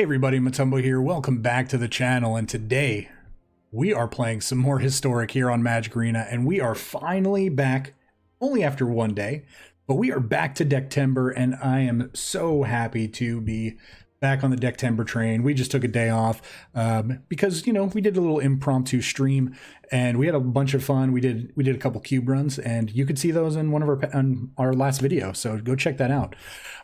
Hey everybody, Matumbo here. Welcome back to the channel, and today we are playing some more Historic here on Magic Arena, and we are finally back, only after one day, but we are back to Decktember, and I am so happy to be back on the Decktember train. We just took a day off because, you know, we did a little impromptu stream, and we had a bunch of fun. We did a couple cube runs, and you could see those in one of our last video, so go check that out.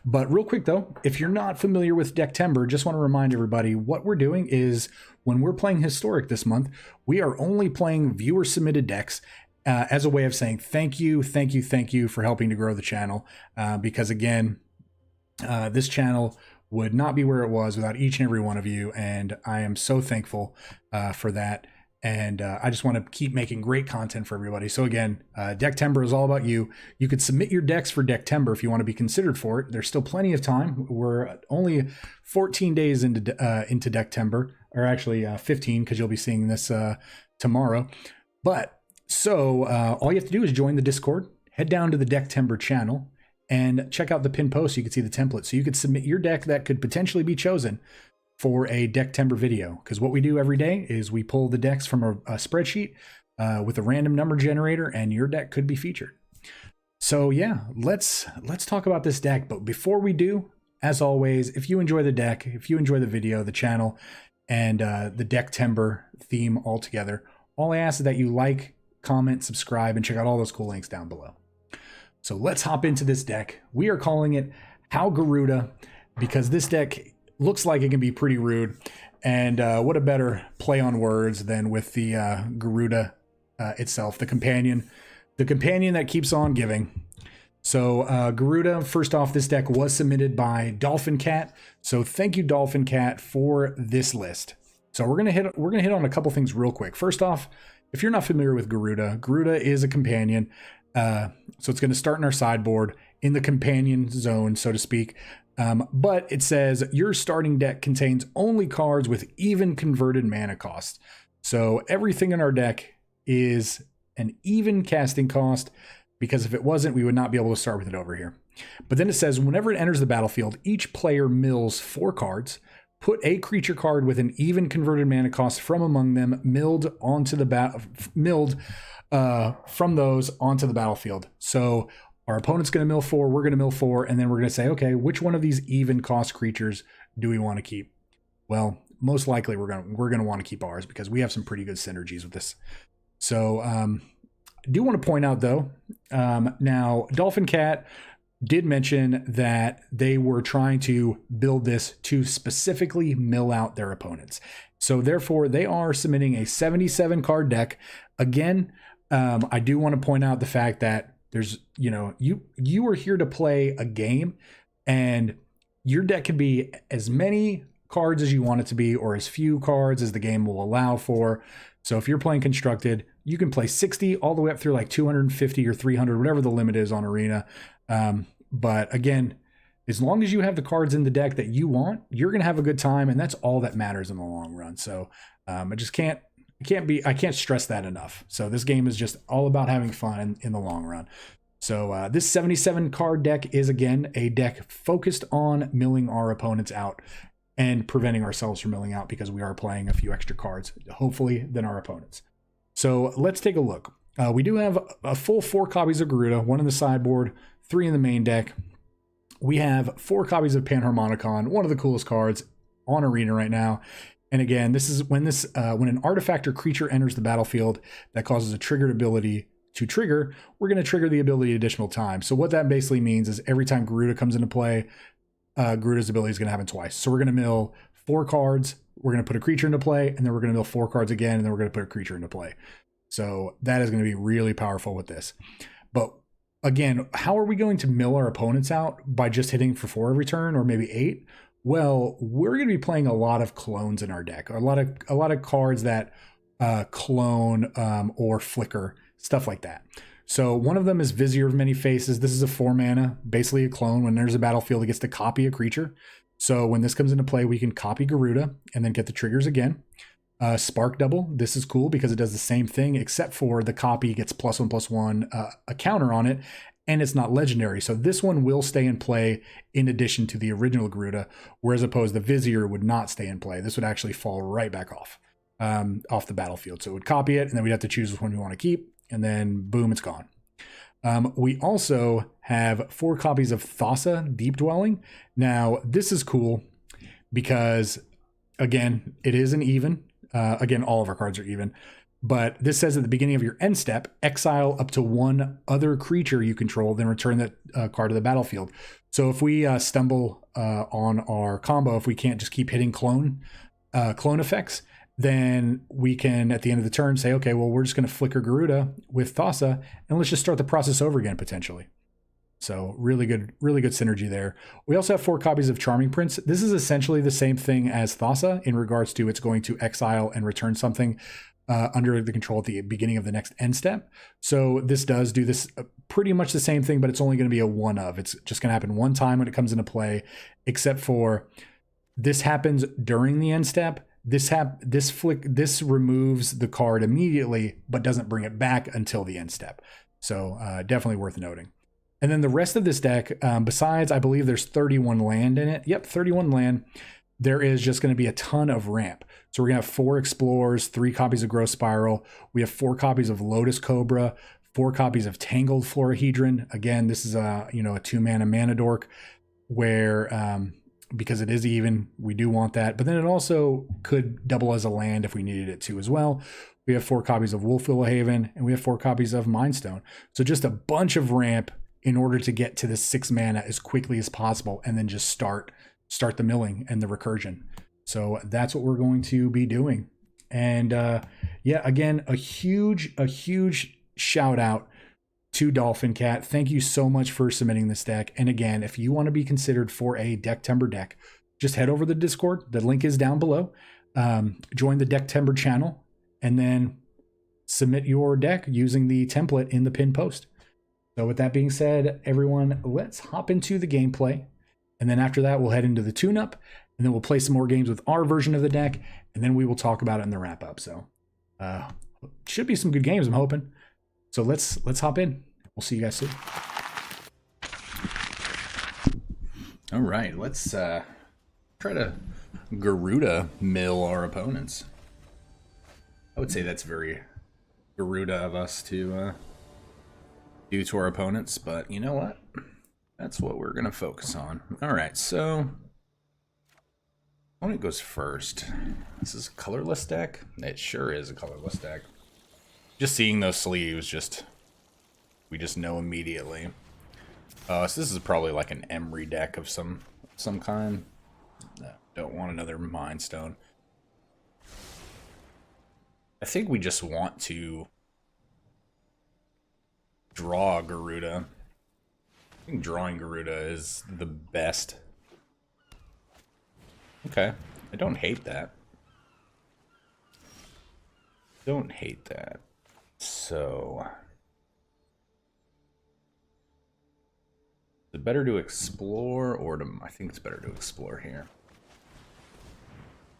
But real quick though, if you're not familiar with Decktember, just want to remind everybody what we're doing is when we're playing Historic this month, we are only playing viewer submitted decks as a way of saying thank you for helping to grow the channel. Because again, this channel would not be where it was without each and every one of you, and I am so thankful for that. And I just want to keep making great content for everybody. So again, Decktember is all about you. You could submit your decks for Decktember if you want to be considered for it. There's still plenty of time. We're only 14 days into Decktember, or actually 15, because you'll be seeing this tomorrow. But so all you have to do is join the Discord, head down to the Decktember channel, and check out the pinned post so you can see the template. So you could submit your deck that could potentially be chosen for a Decktember video, because what we do every day is we pull the decks from a spreadsheet with a random number generator, and your deck could be featured. So yeah, let's talk about this deck. But before we do, as always, if you enjoy the deck, if you enjoy the video, the channel, and the Decktember theme altogether, all I ask is that you like, comment, subscribe, and check out all those cool links down below. So let's hop into this deck. We are calling it How Gyruda, because this deck looks like it can be pretty rude, and what a better play on words than with the Gyruda itself, the companion that keeps on giving. So Gyruda, first off, this deck was submitted by DolphinCat, so thank you DolphinCat for this list. So we're gonna hit on a couple things real quick. First off, if you're not familiar with Gyruda is a companion, so it's going to start in our sideboard in the companion zone, so to speak. But it says your starting deck contains only cards with even converted mana cost. So everything in our deck is an even casting cost, because if it wasn't, we would not be able to start with it over here. But then it says whenever it enters the battlefield, each player mills 4 cards. Put a creature card with an even converted mana cost from among them milled from those onto the battlefield. So our opponent's going to mill 4, we're going to mill 4, and then we're going to say, okay, which one of these even cost creatures do we want to keep? Well, most likely we're going to want to keep ours, because we have some pretty good synergies with this. So I do want to point out though, now DolphinCat did mention that they were trying to build this to specifically mill out their opponents. So therefore they are submitting a 77 card deck. Again, I do want to point out the fact that there's, you know, you are here to play a game, and your deck can be as many cards as you want it to be, or as few cards as the game will allow for. So if you're playing constructed, you can play 60 all the way up through like 250 or 300, whatever the limit is on Arena. But again, as long as you have the cards in the deck that you want, you're going to have a good time, and that's all that matters in the long run. So I can't stress that enough. So this game is just all about having fun in the long run. So this 77 card deck is, again, a deck focused on milling our opponents out and preventing ourselves from milling out, because we are playing a few extra cards, hopefully, than our opponents. So let's take a look. We do have a full 4 copies of Gyruda, 1 in the sideboard, 3 in the main deck. We have 4 copies of Panharmonicon, one of the coolest cards on Arena right now. And again, this is when an artifact or creature enters the battlefield that causes a triggered ability to trigger, we're going to trigger the ability additional time. So what that basically means is every time Gyruda comes into play, Gyruda's ability is going to happen twice. So we're going to mill 4 cards, we're going to put a creature into play, and then we're going to mill 4 cards again, and then we're going to put a creature into play. So that is going to be really powerful with this. But again, how are we going to mill our opponents out? By just hitting for 4 every turn, or maybe 8? Well, we're going to be playing a lot of clones in our deck, a lot of cards that clone or flicker, stuff like that. So one of them is Vizier of Many Faces. This is a 4 mana, basically a clone. When there's a battlefield, it gets to copy a creature. So when this comes into play, we can copy Gyruda and then get the triggers again. Spark Double. This is cool because it does the same thing, except for the copy gets +1/+1, a counter on it, and it's not legendary. So this one will stay in play in addition to the original Gyruda, whereas opposed the Vizier would not stay in play. This would actually fall right back off the battlefield. So it would copy it, and then we'd have to choose which one we want to keep, and then boom, it's gone. We also have 4 copies of Thassa, Deep Dwelling. Now, this is cool because, again, it is an even. Again, all of our cards are even. But this says at the beginning of your end step, exile up to 1 other creature you control, then return that card to the battlefield. So if we stumble on our combo, if we can't just keep hitting clone effects, then we can, at the end of the turn, say, okay, well, we're just going to flicker Gyruda with Thassa, and let's just start the process over again, potentially. So really good synergy there. We also have 4 copies of Charming Prince. This is essentially the same thing as Thassa in regards to it's going to exile and return something under the control at the beginning of the next end step. So this does do this pretty much the same thing, but it's only going to be a one of. It's just going to happen one time when it comes into play, except for this happens during the end step. This removes the card immediately, but doesn't bring it back until the end step. So definitely worth noting. And then the rest of this deck, besides, I believe there's 31 land in it. Yep, 31 land. There is just going to be a ton of ramp. So we're going to have 4 Explorers, 3 copies of Growth Spiral. We have 4 copies of Lotus Cobra, 4 copies of Tangled Florahedron. Again, this is a 2-mana mana dork where because it is even, we do want that. But then it also could double as a land if we needed it to as well. We have 4 copies of Wolfwillow Haven, and we have 4 copies of Mindstone. So just a bunch of ramp in order to get to the 6 mana as quickly as possible, and then just start the milling and the recursion. So that's what we're going to be doing. And yeah, again, a huge shout out to DolphinCat. Thank you so much for submitting this deck. And again, if you want to be considered for a Decktember deck, just head over to the Discord. The link is down below. Join the Decktember channel, and then submit your deck using the template in the pinned post. So with that being said, everyone, let's hop into the gameplay. And then after that, we'll head into the tune-up, and then we'll play some more games with our version of the deck, and then we will talk about it in the wrap-up. So should be some good games, I'm hoping. So let's hop in. We'll see you guys soon. All right, let's try to Gyruda mill our opponents. I would say that's very Gyruda of us to do to our opponents, but you know what? That's what we're gonna focus on. All right, so opponent goes first. This is a colorless deck. It sure is a colorless deck. Just seeing those sleeves, we just know immediately. So this is probably like an Emery deck of some kind. No, don't want another Mind Stone. I think we just want to draw Gyruda. I think drawing Gyruda is the best. Okay, I don't hate that. Don't hate that. So is it better to explore or to? I think it's better to explore here.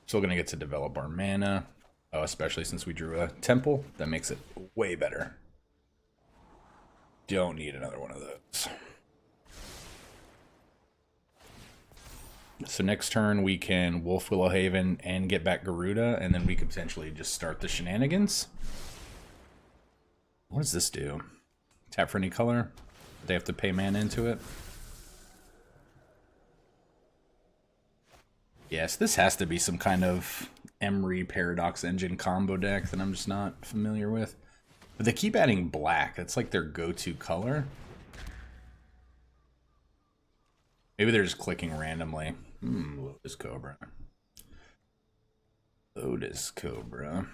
Still gonna get to develop our mana. Oh, especially since we drew a temple, that makes it way better. Don't need another one of those. So next turn we can Wolfwillow Haven and get back Gyruda, and then we could potentially just start the shenanigans. What does this do? Tap for any color? They have to pay mana into it. Yes, this has to be some kind of Emery Paradox Engine combo deck that I'm just not familiar with. But they keep adding black. That's like their go-to color. Maybe they're just clicking randomly. Lotus Cobra. Lotus Cobra.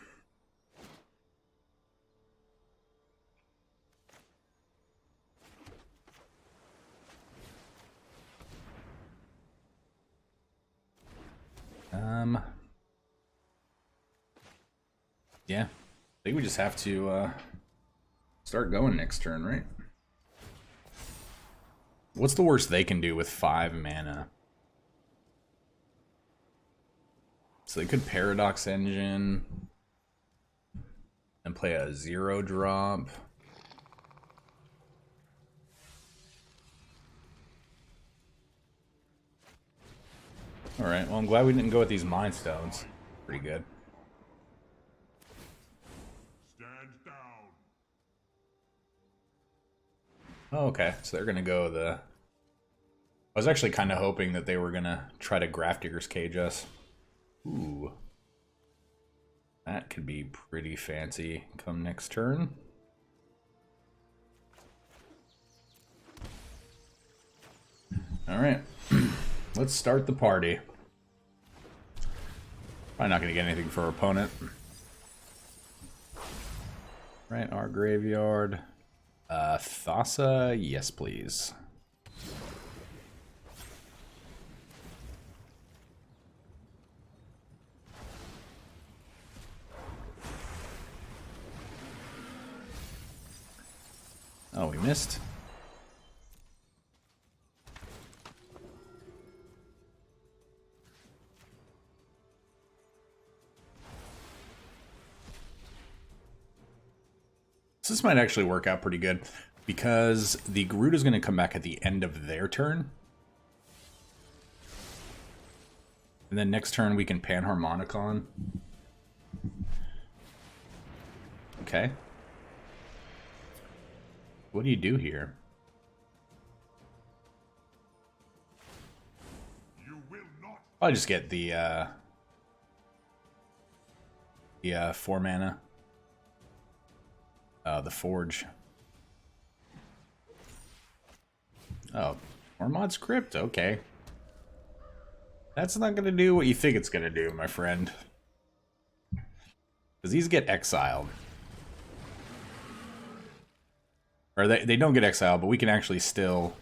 Yeah, I think we just have to start going next turn, right? What's the worst they can do with 5 mana? So they could Paradox Engine and play a 0 drop. Alright, well I'm glad we didn't go with these Mind Stones. Pretty good. Stand down. Oh, okay, so they're gonna go the... I was actually kind of hoping that they were gonna try to Grafdigger's Cage us. Ooh. That could be pretty fancy come next turn. Alright. Let's start the party. Probably not going to get anything for our opponent. Right, our graveyard. Thassa, yes please. Oh, we missed. So this might actually work out pretty good because the Gyruda is going to come back at the end of their turn. And then next turn we can Panharmonicon. Okay. What do you do here? You will not. I'll just get the 4 mana. The Forge. Oh, Ormod's Crypt, okay. That's not gonna do what you think it's gonna do, my friend. Because these get exiled. Or they don't get exiled, but we can actually still...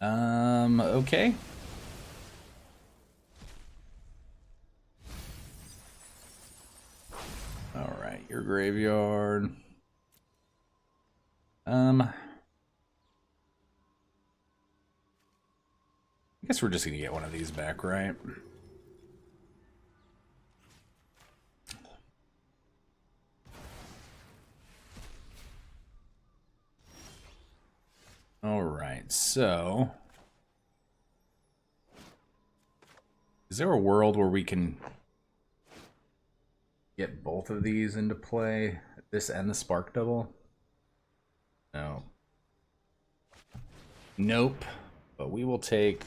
okay. Alright, your graveyard. I guess we're just gonna get one of these back, right? Alright, so... is there a world where we can get both of these into play? This and the Spark Double? No. Nope. But we will take...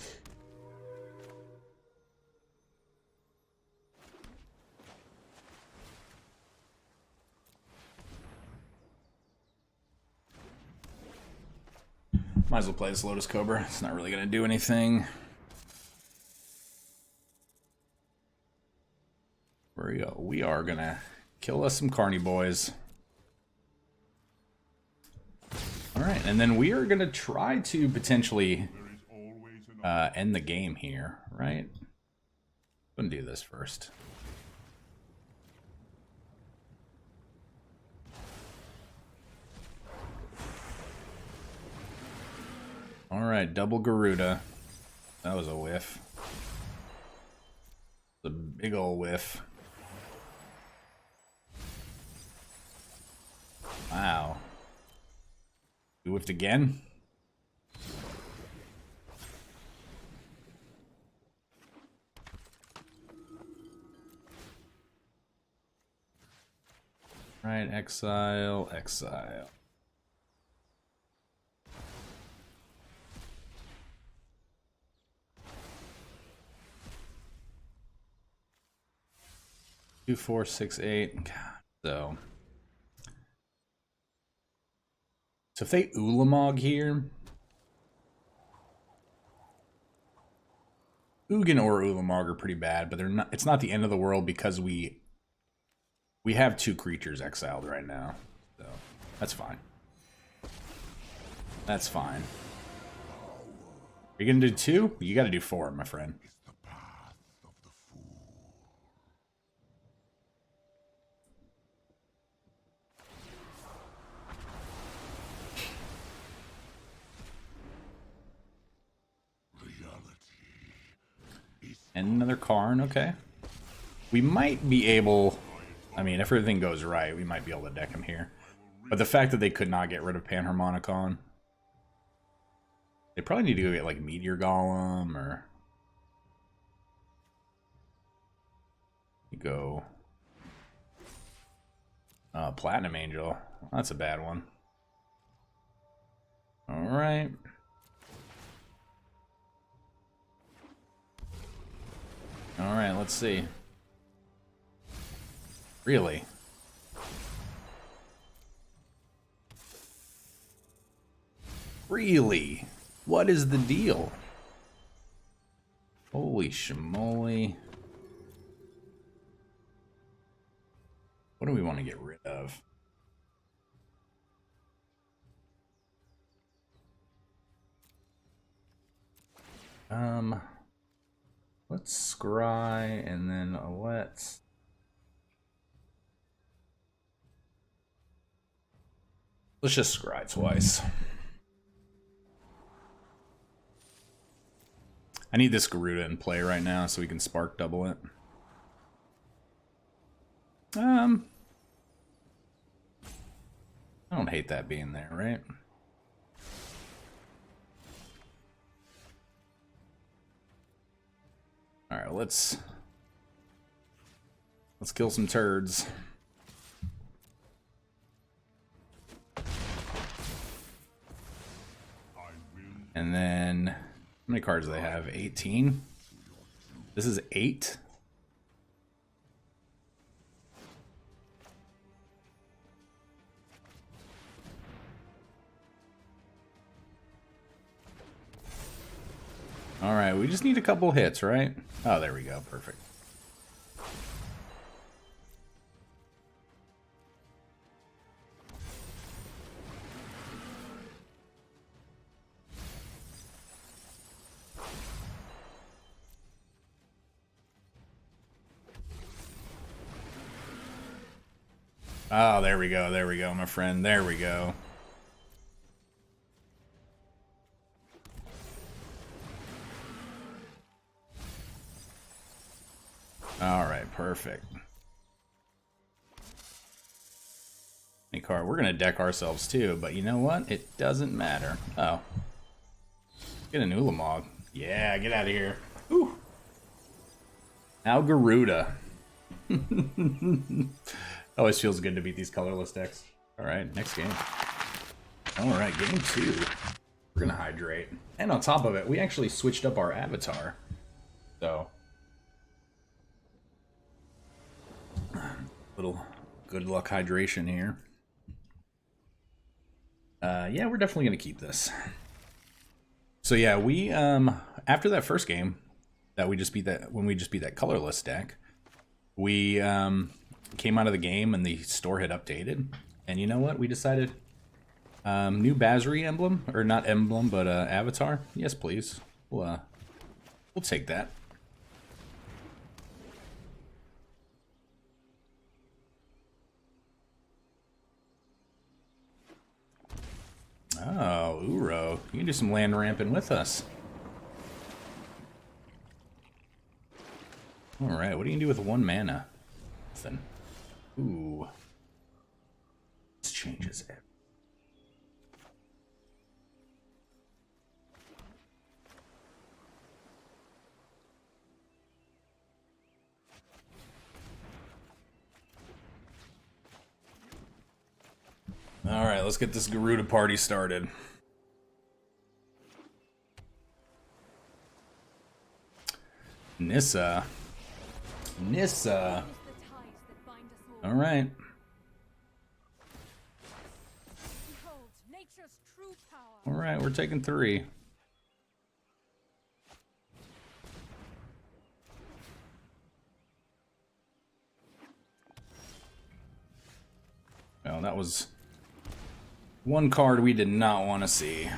might as well play this Lotus Cobra. It's not really going to do anything. Where we go? We are going to kill us some Carny boys. Alright, and then we are going to try to potentially end the game here, right? I'm going to do this first. Alright, double Gyruda. That was a whiff. A big ol' whiff. Wow. We whiffed again? Right, exile, exile. Two, 4, 6, 8. God, so if they Ulamog here, Ugin or Ulamog are pretty bad, but they're not. It's not the end of the world because we have 2 creatures exiled right now, so that's fine. That's fine. Are you gonna do 2? You got to do 4, my friend. And another Karn, okay. We might be able... I mean, if everything goes right, we might be able to deck him here. But the fact that they could not get rid of Panharmonicon... they probably need to go get, like, Meteor Golem, or... Go. Platinum Angel. That's a bad one. Alright. Alright, let's see. Really? Really? What is the deal? Holy shmoly. What do we want to get rid of? Let's scry and then let's just scry twice. I need this Gyruda in play right now so we can spark double it. I don't hate that being there, right? All right, let's kill some turds. And then, how many cards do they have? 18? This is 8? Alright, we just need a couple hits, right? Oh, there we go. Perfect. Oh, there we go, my friend. There we go. Alright, perfect. Any card. We're gonna deck ourselves too, but you know what? It doesn't matter. Oh. Get an Ulamog. Yeah, get out of here. Ooh. Now Gyruda. Always feels good to beat these colorless decks. Alright, next game. Alright, game 2. We're gonna hydrate. And on top of it, we actually switched up our avatar. So little good luck hydration here. Yeah, we're definitely gonna keep this. So yeah, we after that first game that we just beat that when we just beat that colorless deck, we came out of the game and the store had updated. And you know what? We decided new Basri emblem, or not emblem, but avatar. Yes, please. We'll take that. Oh, Uro. You can do some land ramping with us. Alright, what do you do with 1 mana? Nothing. Ooh. This changes everything. Alright, let's get this Gyruda party started. Nissa. Nissa. Alright. Alright, we're taking 3. Well, that was one card we did not want to see.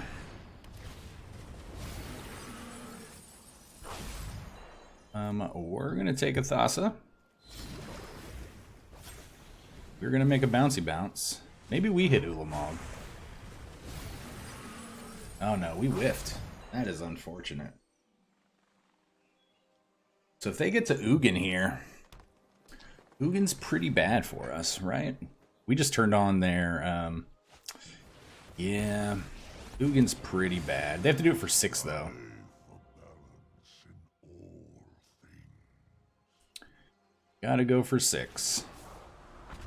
We're gonna take a Thassa. We're gonna make a bouncy bounce. Maybe we hit Ulamog. Oh no, we whiffed. That is unfortunate. So if they get to Ugin here, Ugin's pretty bad for us, right? We just turned on their, yeah, Ugin's pretty bad. They have to do it for 6 though. Gotta go for 6.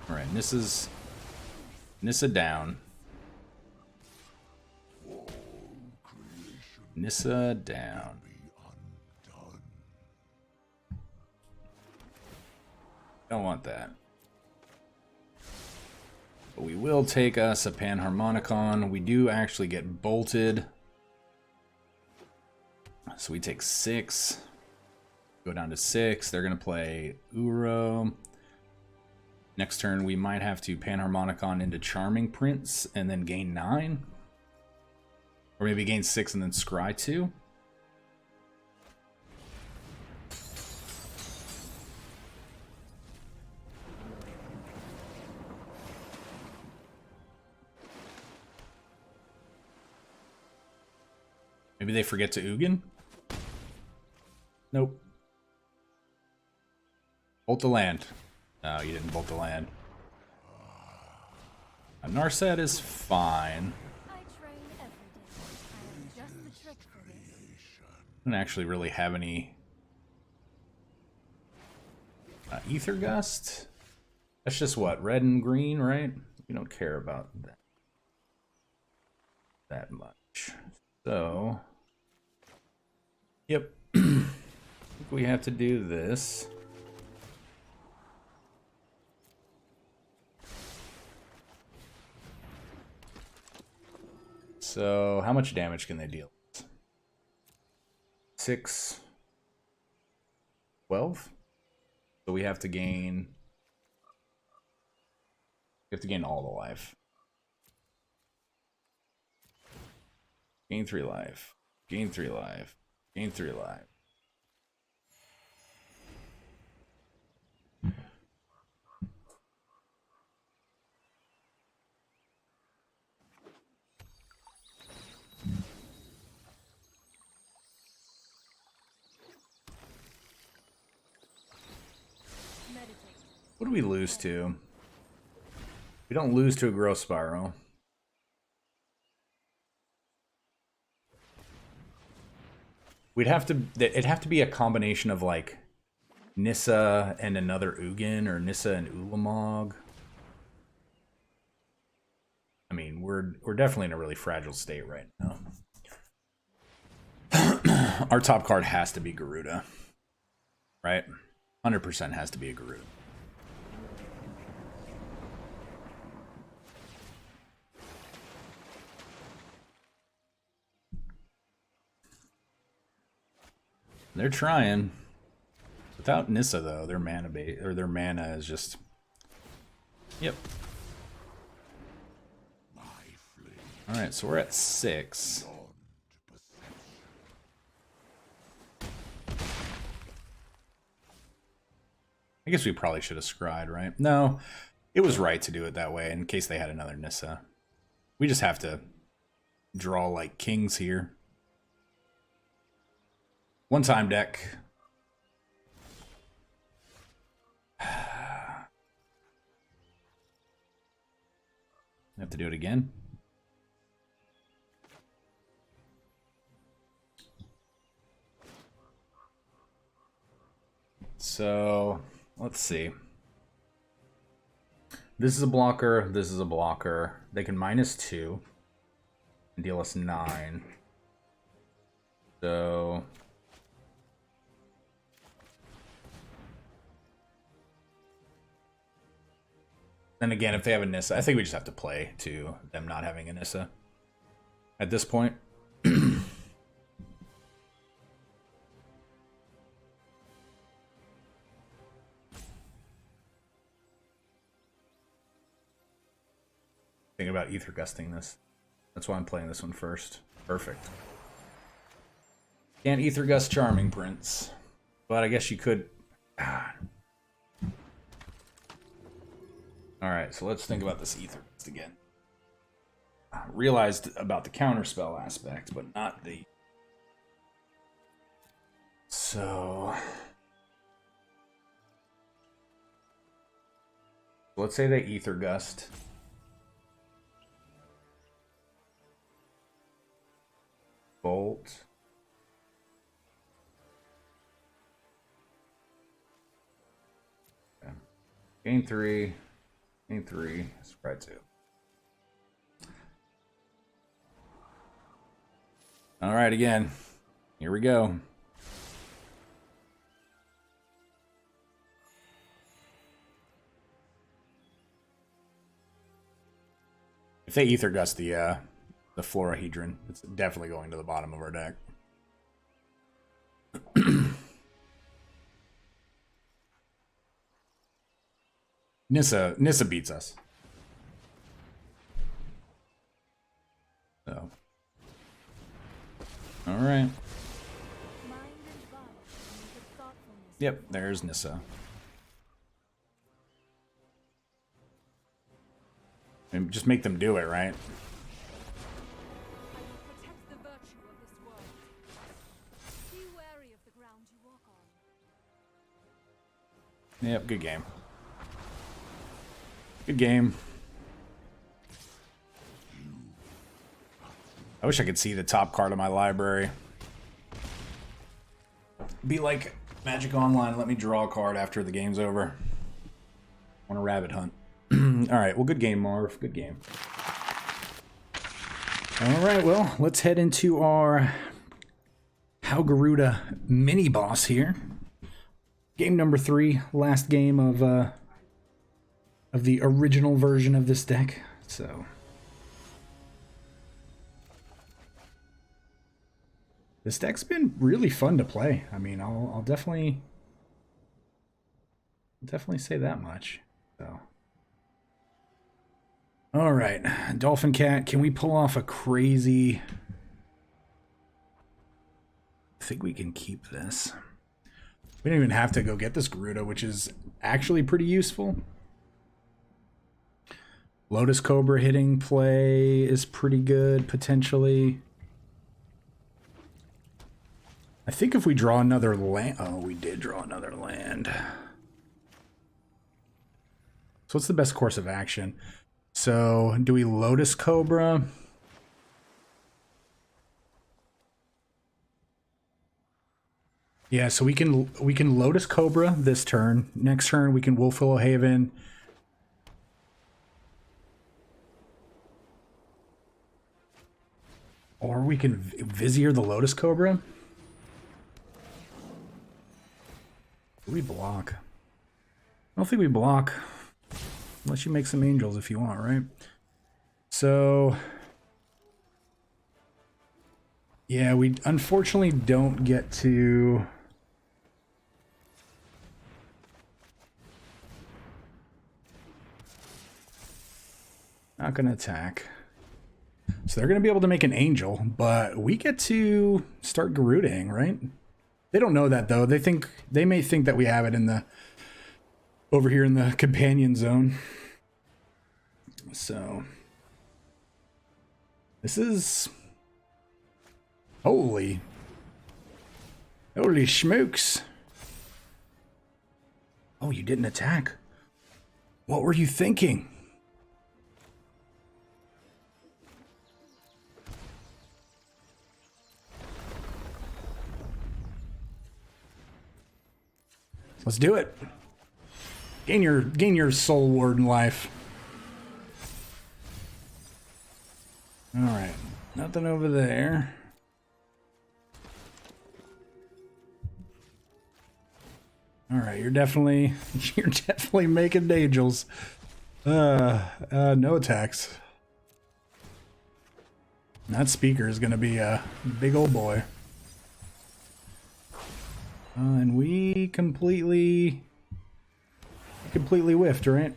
Alright, Nissa down. Nissa down. Don't want that. But we will take us a Panharmonicon. We do actually get bolted. So we take 6. Go down to 6. They're going to play Uro. Next turn, we might have to Panharmonicon into Charming Prince and then gain 9. Or maybe gain 6 and then scry 2. Maybe they forget to Ugin? Nope. Bolt the land. No, you didn't bolt the land. Narset is fine. I don't actually really have any Ether Gust. That's just what, red and green, right? We don't care about that much. So, yep. I think we have to do this. So, how much damage can they deal? 6, 12. So we have to gain. We have to gain all the life. Gain 3 life. Gain 3 life. Gain 3 life. What do we lose to? We don't lose to a growth spiral. It'd have to be a combination of like Nissa and another Ugin or Nissa and Ulamog. I mean, we're definitely in a really fragile state right now. Our top card has to be Gyruda. Right? 100% has to be a Gyruda. They're trying. Without Nissa though, their mana is just. Yep. All right, so we're at 6. I guess we probably should have scryed, right? No, it was right to do it that way in case they had another Nissa. We just have to draw like kings here. One time deck. Have to do it again. So, let's see. This is a blocker, this is a blocker. They can -2 and deal us 9. So, then again, if they have a Nissa, I think we just have to play to them not having a Nissa at this point. Thinking about Ether Gusting this. That's why I'm playing this one first. Perfect. Can't Ether Gust Charming Prince. But I guess you could. Alright, so let's think about this Ether Gust again. Realized about the counterspell aspect, but not the... So... let's say they Ether Gust. Bolt. Gain 3. Gain 3. Spread 2. All right, again. Here we go. If they Ether Gust the Florahedron, it's definitely going to the bottom of our deck. Nissa beats us. So. All right. Yep, there's Nissa. And just make them do it, right? Yep, good game. Good game. I wish I could see the top card of my library. Be like Magic Online, let me draw a card after the game's over. On a rabbit hunt. Alright, well, good game, Marv. Good game. Alright, well, let's head into our Gyruda mini boss here. Game number 3, last game of the original version of this deck. So this deck's been really fun to play. I mean, I'll definitely say that much. So. All right, DolphinCat, can we pull off a crazy... I think we can keep this. We don't even have to go get this Gyruda, which is actually pretty useful. Lotus Cobra hitting play is pretty good, potentially. I think if we draw another land... Oh, we did draw another land. So what's the best course of action? So, do we Lotus Cobra? Yeah, so we can Lotus Cobra this turn. Next turn we can Wolfwillow Haven. Or we can Vizier the Lotus Cobra. Do we block? I don't think we block. Unless you make some angels if you want, right? So... yeah, we unfortunately don't get to... not gonna attack. So they're gonna be able to make an angel, but we get to start Gyrudaing, right? They don't know that though. They may think that we have it in the over here in the companion zone. So this is holy smokes. Oh, you didn't attack. What were you thinking? Let's do it. Gain your soul warden life. All right, nothing over there. All right, you're definitely making angels. No attacks. That speaker is gonna be a big old boy. And we completely whiffed, right?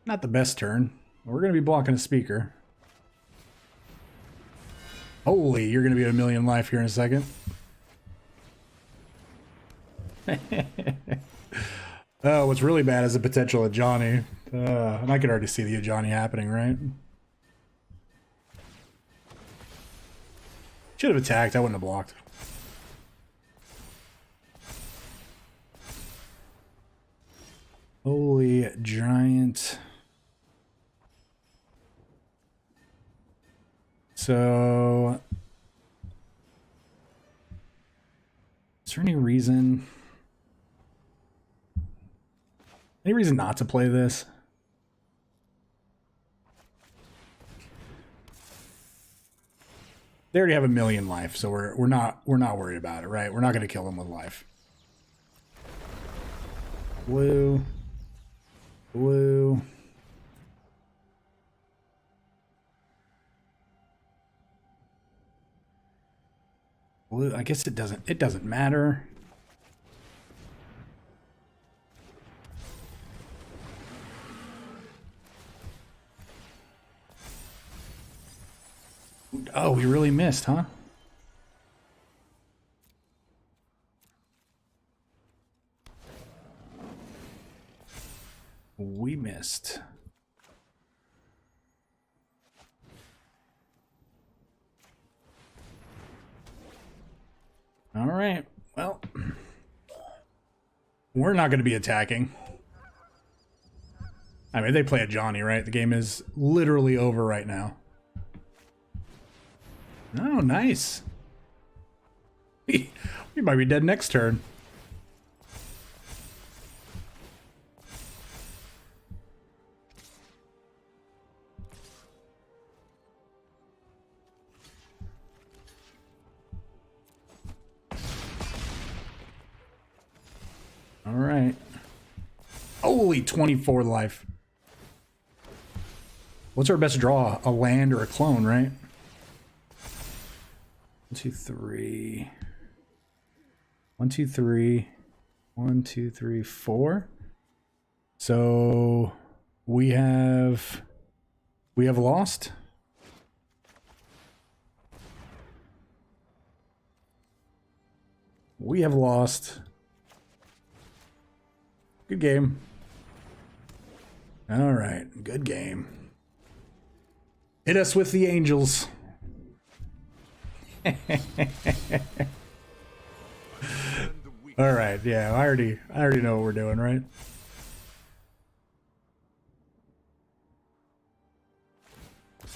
Not the best turn. We're going to be blocking a speaker. Holy, you're going to be at 1,000,000 life here in a second. Oh, what's really bad is the potential Ajani. And I could already see the Ajani happening, right? Should have attacked. I wouldn't have blocked. Holy giant. So, is there any reason? Any reason not to play this? They already have 1,000,000 life, so we're not worried about it, right? We're not going to kill them with life. Blue. Blue. Blue. I guess it doesn't matter. Oh, we really missed, huh? We missed. All right. Well, we're not going to be attacking. I mean, they play a Johnny, right? The game is literally over right now. Oh, nice. We might be dead next turn. All right. Holy 24 life. What's our best draw? A land or a clone, right? 1, 2, 3. 1, 2, 3. 1, 2, 3, 4. So we have lost. We have lost. Good game. All right, good game. Hit us with the angels. All right, yeah, I already know what we're doing, right?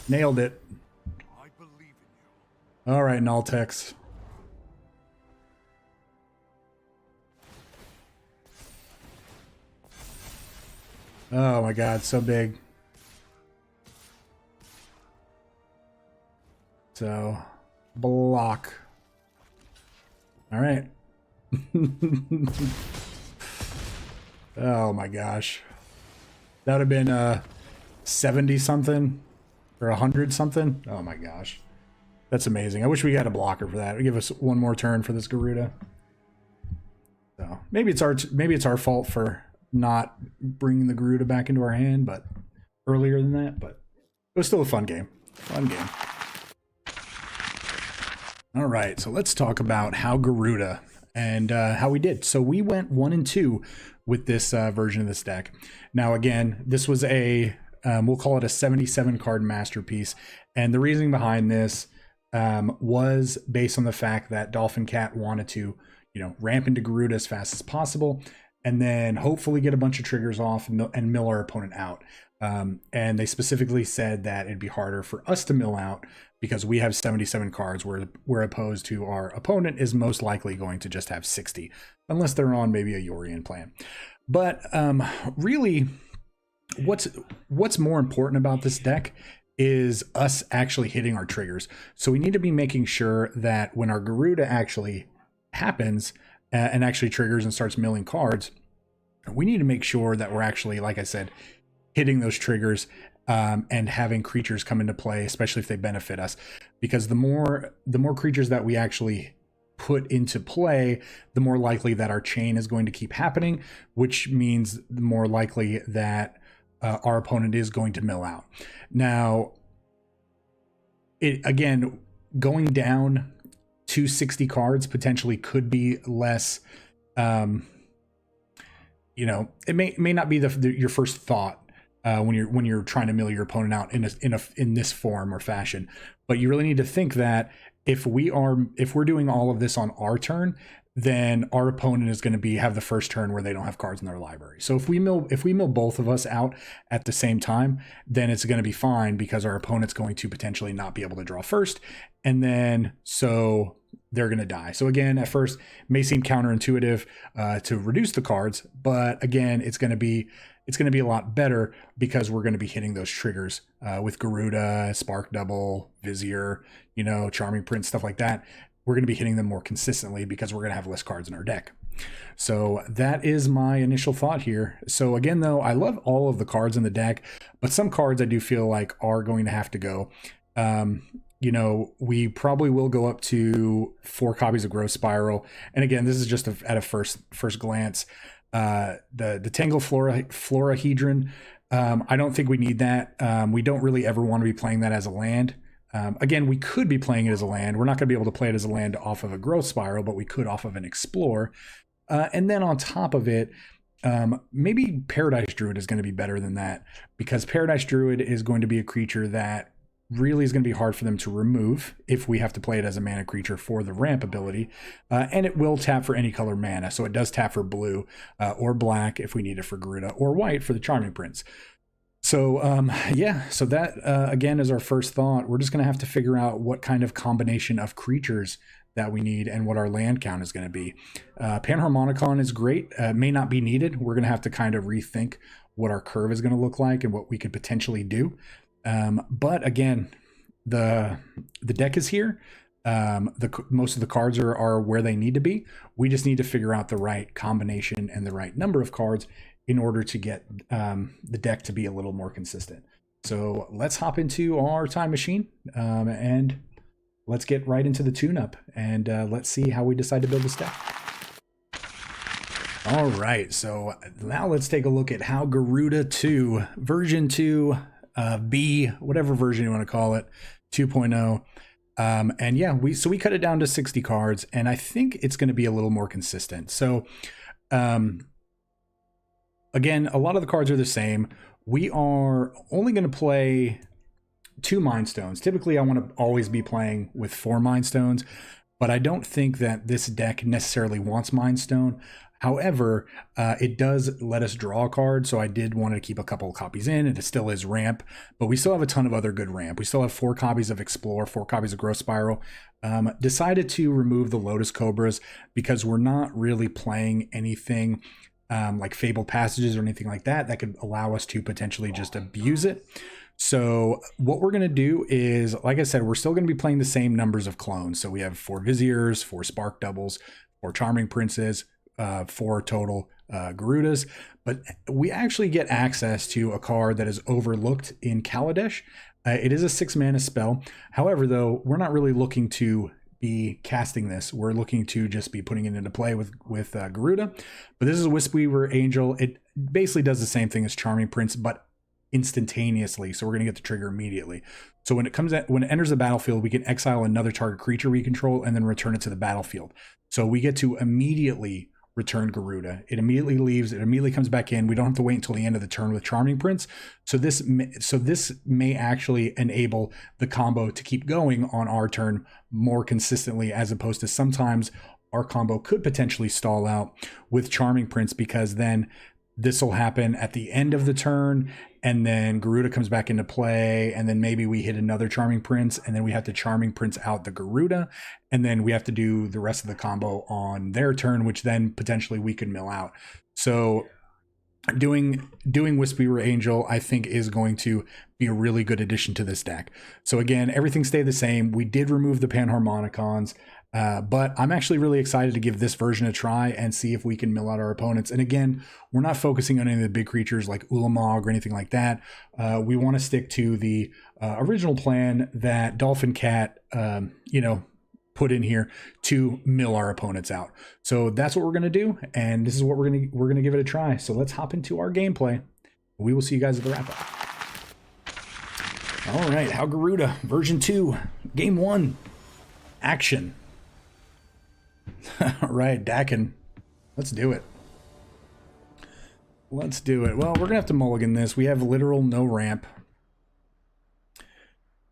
Nailed it. I believe in you. All right, Naltex. Oh my god, so big. So, block. All right. Oh my gosh. That would have been 70 something or 100 something. Oh my gosh. That's amazing. I wish we had a blocker for that. It'd give us one more turn for this Gyruda. So, maybe it's our fault for not bringing the Gyruda back into our hand, but earlier than that, but it was still a fun game. Fun game. All right, so let's talk about how Gyruda and how we did. So we went 1 and 2 with this version of this deck. Now, again, this was a, we'll call it a 77 card masterpiece. And the reasoning behind this was based on the fact that DolphinCat wanted to, ramp into Gyruda as fast as possible, and then hopefully get a bunch of triggers off and mill our opponent out. And they specifically said that it'd be harder for us to mill out because we have 77 cards, where opposed to our opponent is most likely going to just have 60, unless they're on maybe a Yorian plan. But really, what's more important about this deck is us actually hitting our triggers. So we need to be making sure that when our Gyruda actually happens and actually triggers and starts milling cards, we need to make sure that we're actually, like I said, hitting those triggers and having creatures come into play, especially if they benefit us. Because the more creatures that we actually put into play, the more likely that our chain is going to keep happening, which means the more likely that our opponent is going to mill out. Now, again, going down to 60 cards potentially could be less. It may not be your first thought when you're trying to mill your opponent out in this form or fashion, but you really need to think that if we're doing all of this on our turn, then our opponent is going to have the first turn where they don't have cards in their library. So if we mill both of us out at the same time, then it's going to be fine because our opponent's going to potentially not be able to draw first, and then so they're going to die. So again, at first, it may seem counterintuitive to reduce the cards, but again, it's going to be a lot better because we're going to be hitting those triggers with Gyruda, Spark Double, Vizier, you know, Charming Prince, stuff like that. We're going to be hitting them more consistently because we're going to have less cards in our deck. So that is my initial thought here. So again, though, I love all of the cards in the deck, but some cards I do feel like are going to have to go. You know, we probably will go up to 4 copies of Growth Spiral. And again, this is just at a first glance. The Tangle Florahedron, I don't think we need that. We don't really ever want to be playing that as a land. Again, we could be playing it as a land. We're not going to be able to play it as a land off of a Growth Spiral, but we could off of an Explore. And then on top of it, maybe Paradise Druid is going to be better than that, because Paradise Druid is going to be a creature that really is going to be hard for them to remove if we have to play it as a mana creature for the ramp ability. And it will tap for any color mana. So it does tap for blue or black if we need it for Gyruda, or white for the Charming Prince. So yeah, so that again is our first thought. We're just going to have to figure out what kind of combination of creatures that we need and what our land count is going to be. Panharmonicon is great, may not be needed. We're going to have to kind of rethink what our curve is going to look like and what we could potentially do. But again, the deck is here. Most of the cards are where they need to be. We just need to figure out the right combination and the right number of cards in order to get the deck to be a little more consistent. So let's hop into our time machine and let's get right into the tune-up, and let's see how we decide to build this deck. All right, so now let's take a look at how Gyruda 2, version 2, B, whatever version you want to call it, 2.0. And yeah, we cut it down to 60 cards, and I think it's going to be a little more consistent. So again, a lot of the cards are the same. We are only going to play 2 Mind Stones. Typically, I want to always be playing with 4 Mind Stones, but I don't think that this deck necessarily wants Mind Stone. However, it does let us draw a card, so I did want to keep a couple of copies in, and it still is ramp, but we still have a ton of other good ramp. We still have 4 copies of Explore, 4 copies of Growth Spiral. Decided to remove the Lotus Cobras because we're not really playing anything like Fabled Passages or anything like that could allow us to potentially just abuse it. So what we're going to do is, like I said, we're still going to be playing the same numbers of clones. So we have 4 Viziers, 4 Spark Doubles, 4 Charming Princes, 4 total Gyrudas, but we actually get access to a card that is overlooked in Kaladesh. It is a 6 mana spell. However, though, we're not really looking to be casting this. We're looking to just be putting it into play with Gyruda. But this is a Wisp-Weaver Angel. It basically does the same thing as Charming Prince, but instantaneously. So we're going to get the trigger immediately. So when it enters the battlefield, we can exile another target creature we control and then return it to the battlefield. So we get to immediately return Gyruda. It immediately leaves. It immediately comes back in. We don't have to wait until the end of the turn with Charming Prince. So this may actually enable the combo to keep going on our turn more consistently, as opposed to sometimes our combo could potentially stall out with Charming Prince, because then this will happen at the end of the turn, and then Gyruda comes back into play, and then maybe we hit another Charming Prince, and then we have to Charming Prince out the Gyruda, and then we have to do the rest of the combo on their turn, which then potentially we could mill out. So doing Wisp-Weaver Angel, I think, is going to be a really good addition to this deck. So again, everything stayed the same. We did remove the Panharmonicons, but I'm actually really excited to give this version a try and see if we can mill out our opponents. And again, we're not focusing on any of the big creatures like Ulamog or anything like that. We want to stick to the original plan that DolphinCat, put in here to mill our opponents out. So that's what we're going to do, and this is what we're going to give it a try. So let's hop into our gameplay. We will see you guys at the wrap up. All right, how Gyruda version 2, game 1, action. All right, Dakin, let's do it. Let's do it. Well, we're gonna have to mulligan this. We have literal no ramp.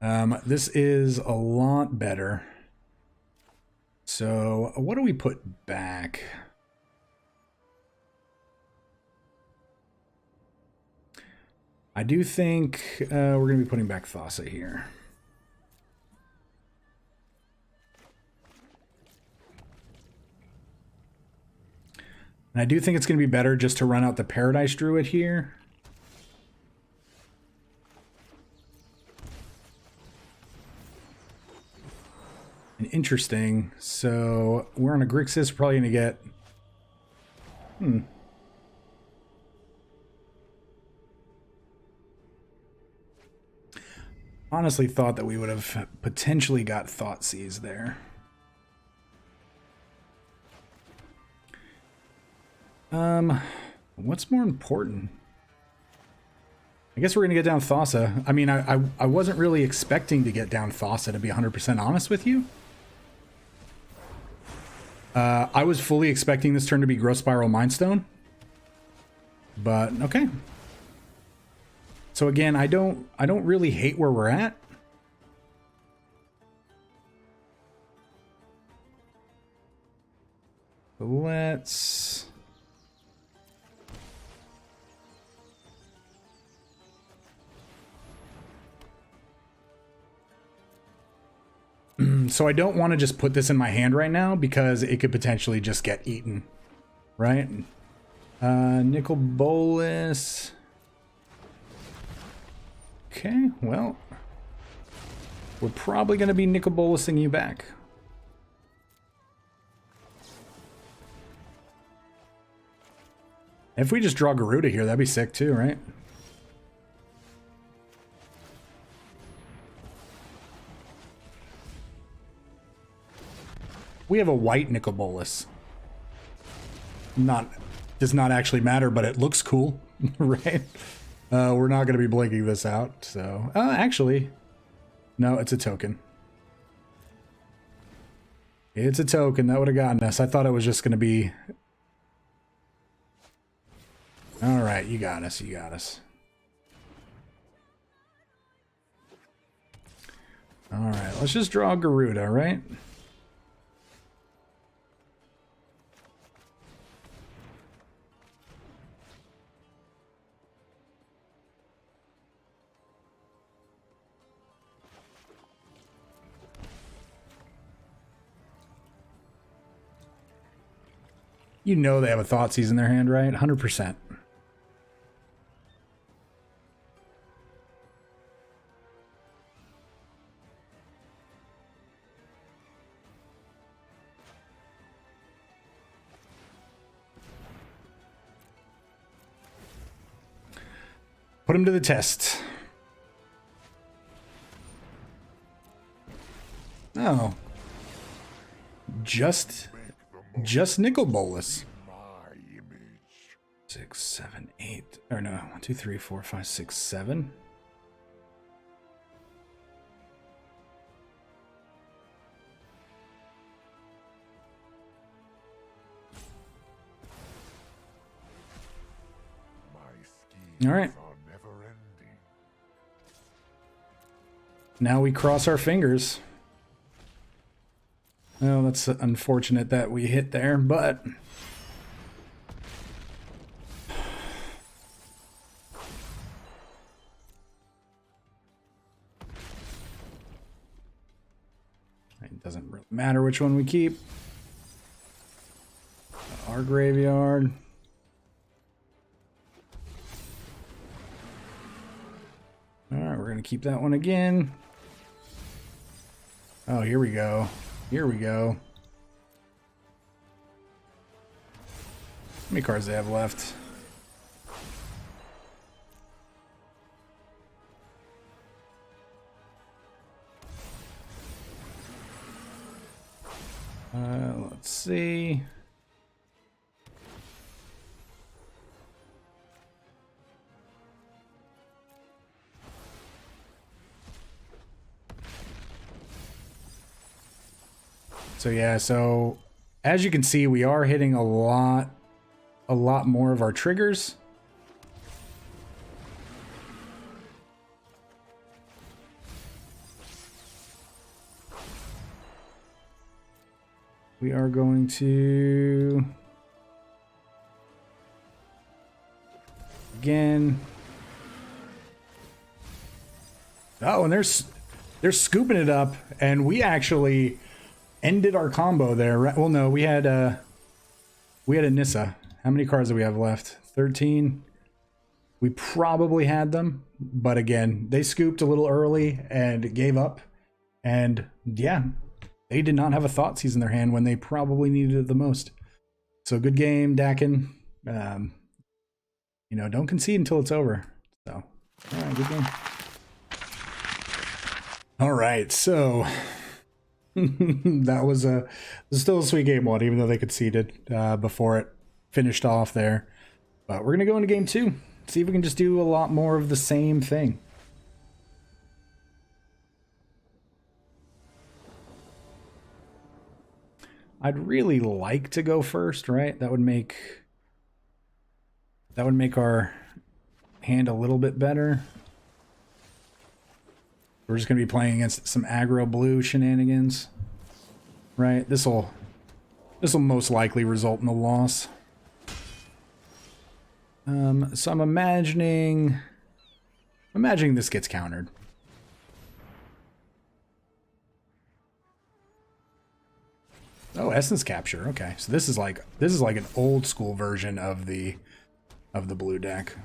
This is a lot better. So what do we put back? I do think we're going to be putting back Thassa here. And I do think it's going to be better just to run out the Paradise Druid here. And interesting. So we're on a Grixis, probably going to get... Honestly thought that we would have potentially got Thoughtseize there. What's more important? I guess we're going to get down Thassa. I mean, I wasn't really expecting to get down Thassa, to be 100% honest with you. I was fully expecting this turn to be Growth Spiral Mindstone. But, okay. So again, I don't really hate where we're at. Let's... So I don't want to just put this in my hand right now because it could potentially just get eaten, right? Nicol Bolas. Okay, well, we're probably going to be Nicol Bolasing you back. If we just draw Gyruda here, that'd be sick too, right? We have a white Nicol Bolas. Does not actually matter, but it looks cool, right? We're not going to be blinking this out, so... actually, no, it's a token. It's a token. That would have gotten us. I thought it was just going to be... All right, you got us. You got us. All right, let's just draw Gyruda, right? You know they have a Thoughtseize in their hand, right? 100%. Put him to the test. Oh. Just Nicol Bolas. 6, 7, 8. Or no, 1, 2, 3, 4, 5, 6, 7. All right. Now we cross our fingers. Well, that's unfortunate that we hit there, but... It doesn't really matter which one we keep. Our graveyard. Alright, we're going to keep that one again. Oh, here we go. Here we go. How many cards do they have left? Let's see. So yeah, so as you can see, we are hitting a lot more of our triggers. We are going to again. Oh, and they're scooping it up, and we actually ended our combo there. Well, no, we had a Nissa. How many cards do we have left? 13. We probably had them, but again, they scooped a little early and gave up. And yeah, they did not have a Thoughtseize in their hand when they probably needed it the most. So good game, Dakin. You know, don't concede until it's over. So, all right, good game. All right, so that was still a sweet game one, even though they conceded before it finished off there. But we're gonna go into game two. See if we can just do a lot more of the same thing. I'd really like to go first, right? That would make our hand a little bit better. We're just going to be playing against some aggro blue shenanigans, right? This'll most likely result in a loss. So I'm imagining this gets countered. Oh, essence capture. Okay, so this is like an old school version of the blue deck.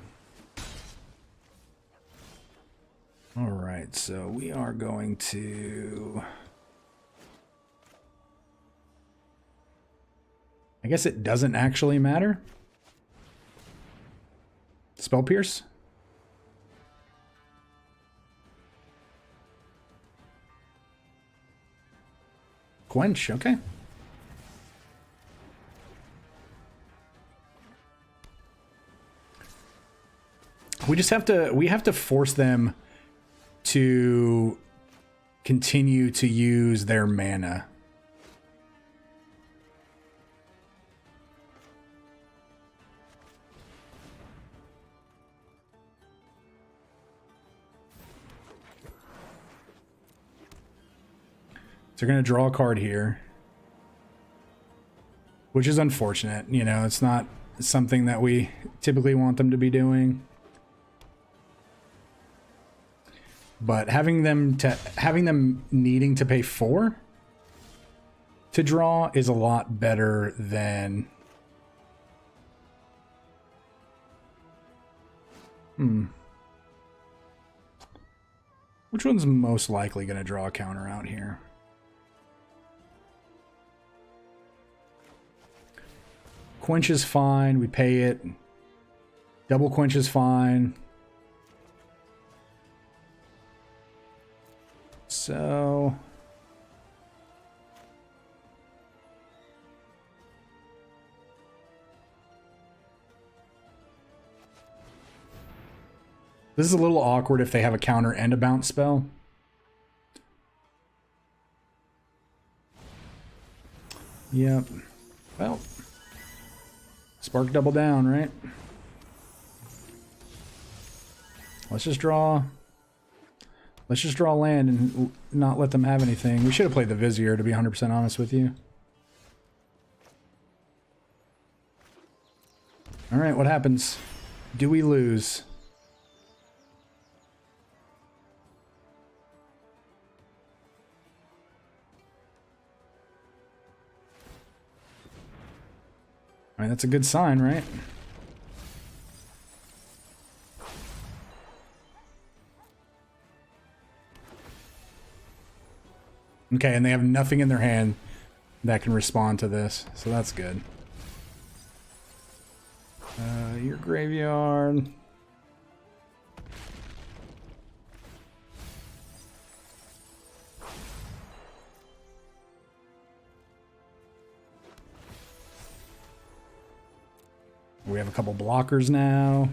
All right, so we are going to. I guess it doesn't actually matter. Spell Pierce. Quench, okay. We have to force them to continue to use their mana. So they're going to draw a card here, which is unfortunate. You know, it's not something that we typically want them to be doing. But having them needing to pay 4 to draw is a lot better than Which one's most likely going to draw a counter out here? Quench is fine. We pay it. Double Quench is fine. So this is a little awkward if they have a counter and a bounce spell. Yep. Well, Spark double down, right? Let's just draw land and not let them have anything. We should have played the Vizier, to be 100% honest with you. All right, what happens? Do we lose? All right, that's a good sign, right? Okay, and they have nothing in their hand that can respond to this, so that's good. Your graveyard. We have a couple blockers now.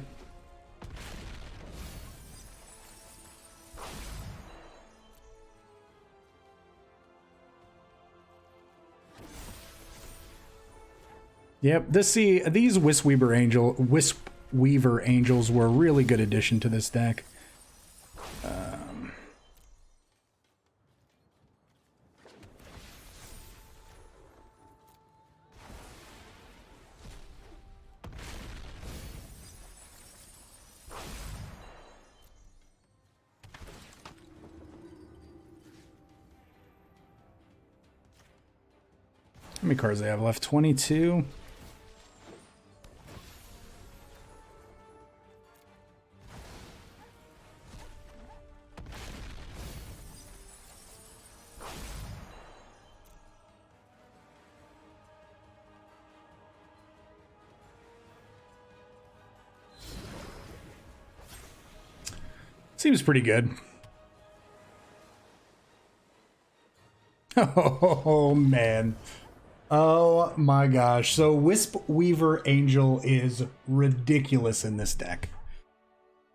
Yep, these Wisp-Weaver Angels were a really good addition to this deck. How many cards do they have left? 22. Seems pretty good. Oh, man. Oh, my gosh. So Wisp Weaver Angel is ridiculous in this deck.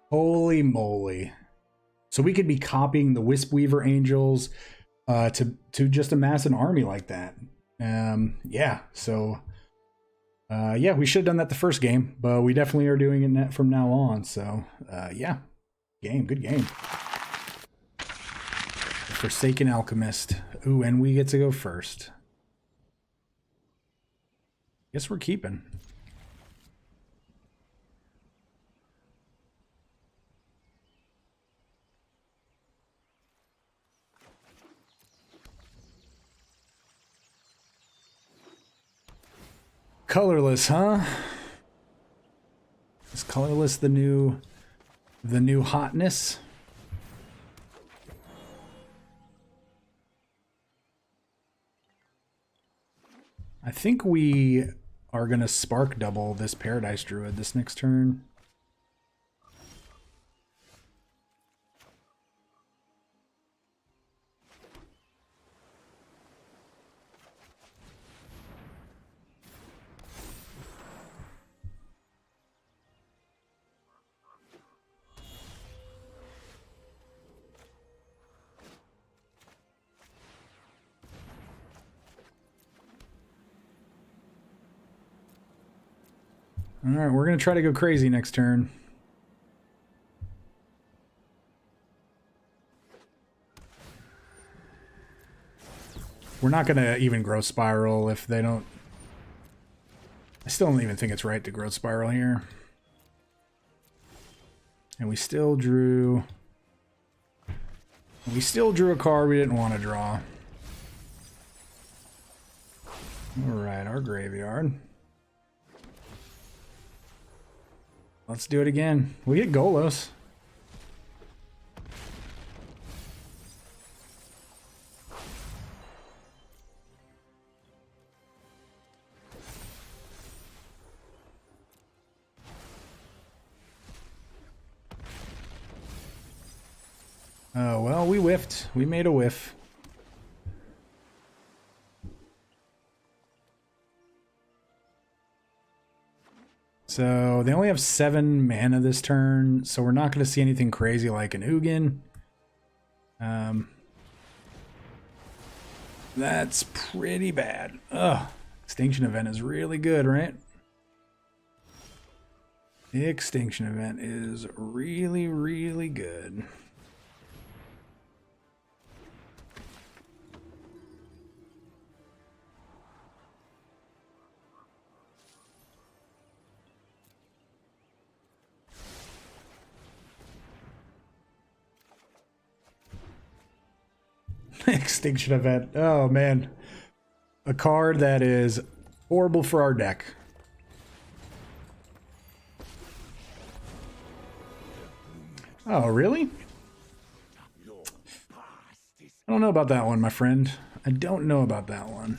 Holy moly. So we could be copying the Wisp Weaver Angels to just amass an army like that. Yeah, so... yeah, we should have done that the first game, but we definitely are doing it from now on. So, yeah, good game. Forsaken Alchemist. Ooh, and we get to go first. Guess we're keeping. Colorless, huh? Is colorless the new hotness? I think we are gonna spark double this Paradise Druid this next turn. All right, we're going to try to go crazy next turn. We're not going to even Growth Spiral if they don't... I still don't even think it's right to Growth Spiral here. And we still drew... a card we didn't want to draw. Alright, our graveyard. Let's do it again. We get Golos. Oh, well, we whiffed. We made a whiff. So they only have 7 mana this turn, so we're not going to see anything crazy like an Ugin. That's pretty bad. Ugh. Extinction Event is really good, right? Extinction Event is really, really good. Extinction Event. Oh, man. A card that is horrible for our deck. Oh, really? I don't know about that one, my friend. I don't know about that one.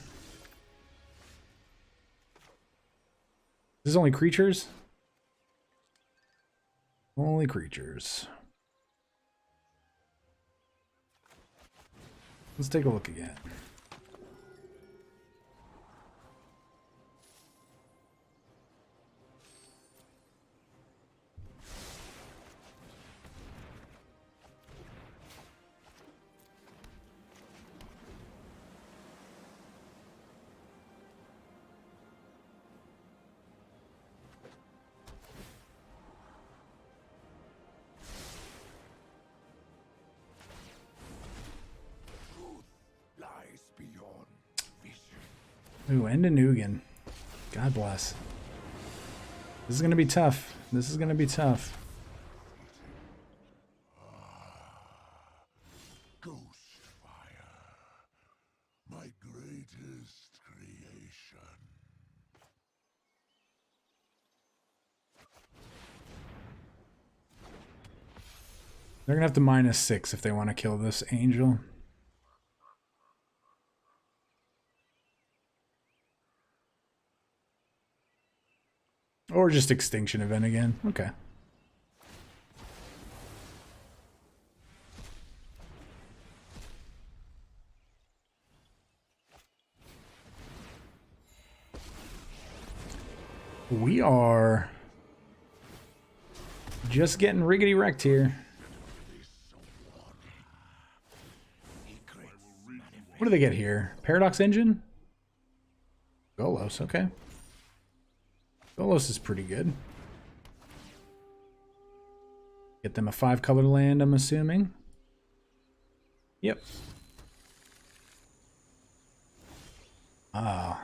This is only creatures? Only creatures. Let's take a look again. Ooh, and a Nugan. God bless. This is going to be tough. This is going to be tough. Ghost fire, my greatest creation. They're going to have to -6 if they want to kill this angel. Or just Extinction Event again. Okay. We are just getting riggedy wrecked here. What do they get here? Paradox Engine? Golos, okay. Golos is pretty good. Get them a 5-color land, I'm assuming. Yep. Ah.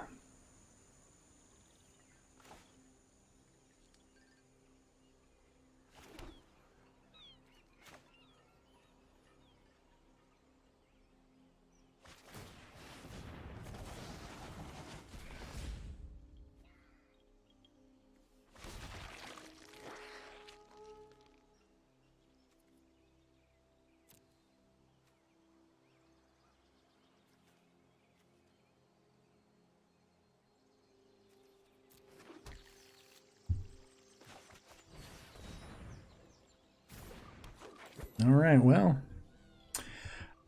All right, well,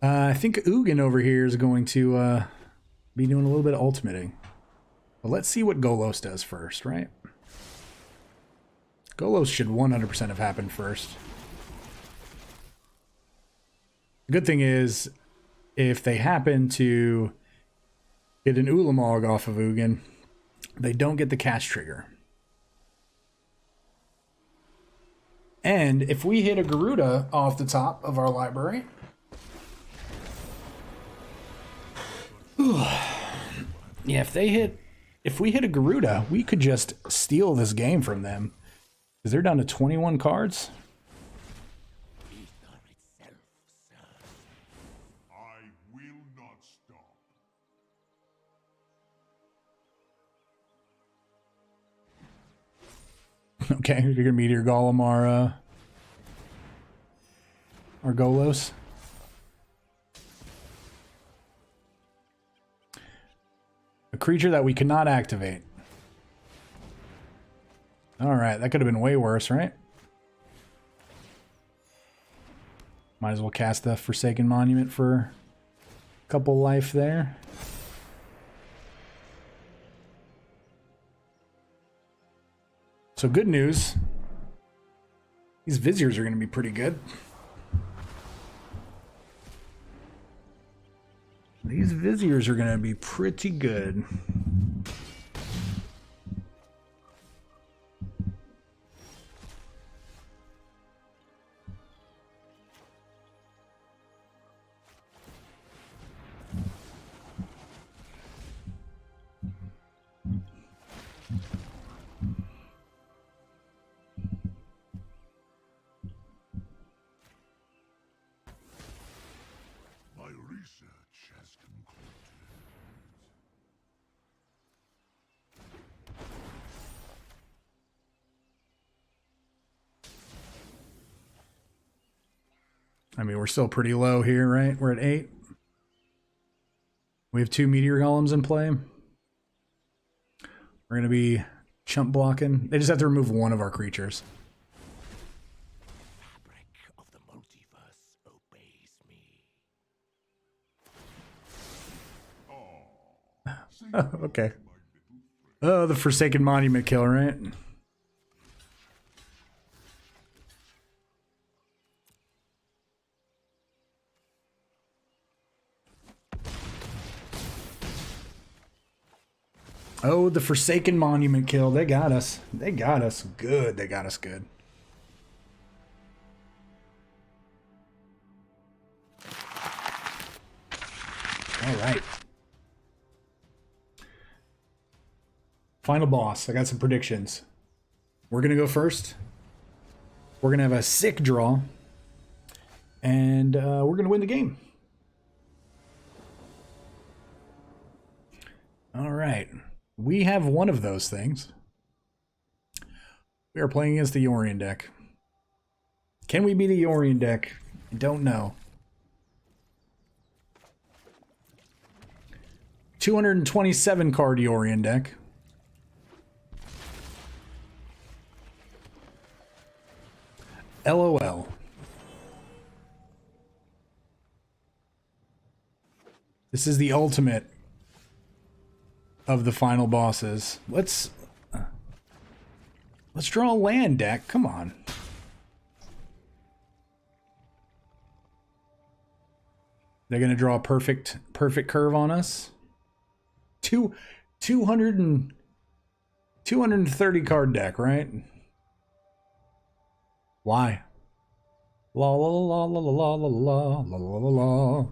I think Ugin over here is going to be doing a little bit of ultimating. But let's see what Golos does first, right? Golos should 100% have happened first. The good thing is, if they happen to get an Ulamog off of Ugin, they don't get the cast trigger. And if we hit a Gyruda off the top of our library, yeah, if we hit a Gyruda, we could just steal this game from them. Because they're down to 21 cards. I will not stop. Okay, you're gonna Meteor Golem our Golos. A creature that we cannot activate. Alright, that could have been way worse, right? Might as well cast the Forsaken Monument for a couple life there. So good news. These Viziers are going to be pretty good. These Viziers are going to be pretty good. My research has concluded. I mean, we're still pretty low here, right? We're at 8. We have 2 Meteor Golems in play. We're going to be chump blocking. They just have to remove one of our creatures. Fabric of the multiverse obeys me. Oh, okay. Oh, the Forsaken Monument kill, right? Oh, the Forsaken Monument kill. They got us. They got us good. They got us good. All right. Final boss. I got some predictions. We're going to go first. We're going to have a sick draw. And we're going to win the game. All right. We have one of those things. We are playing against the Yorion deck. Can we beat a Yorion deck? I don't know. 227 card Yorion deck. LOL. This is the ultimate of the final bosses. Let's Let's draw a land deck. Come on. They're gonna draw a perfect curve on us. 230 card deck, right? Why? La la la la la la la la la la la.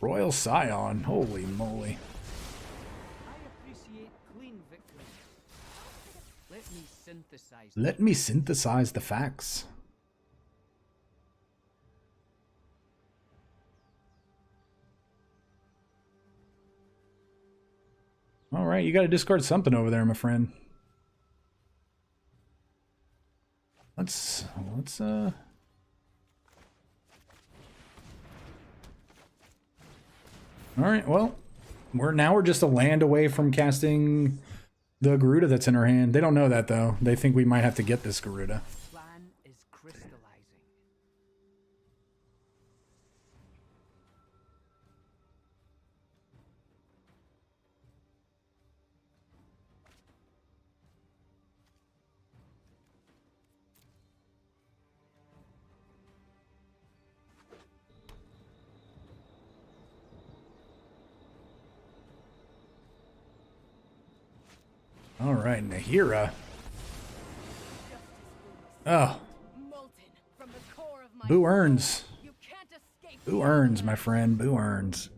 Royal Scion, holy moly. I appreciate clean victory. Let me synthesize the facts. All right, you got to discard something over there, my friend. Let's all right, well, we're just a land away from casting the Gyruda that's in our hand. They don't know that though. They think we might have to get this Gyruda. Plan is crystallizing. All right, Nahira. Oh, Boo earns. Boo earns, my friend. Boo earns.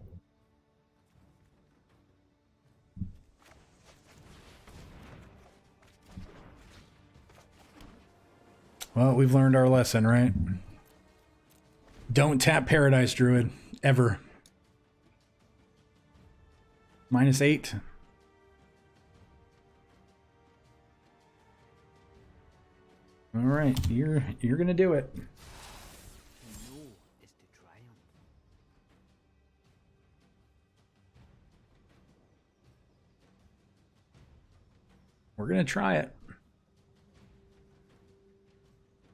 Well, we've learned our lesson, right? Don't tap Paradise Druid, ever. -8. All right, you're gonna do it. We're gonna try it.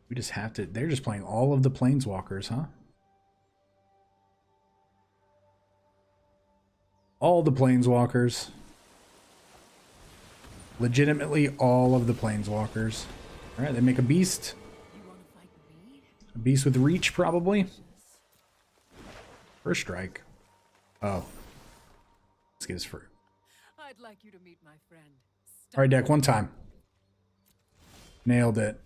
We just have to. They're just playing all of the planeswalkers, huh? All the planeswalkers. Legitimately all of the planeswalkers. All right, they make a beast. A beast with reach, probably. First strike. Oh. Let's get his fruit. I'd like you to meet my friend. All right, deck, one time. Nailed it.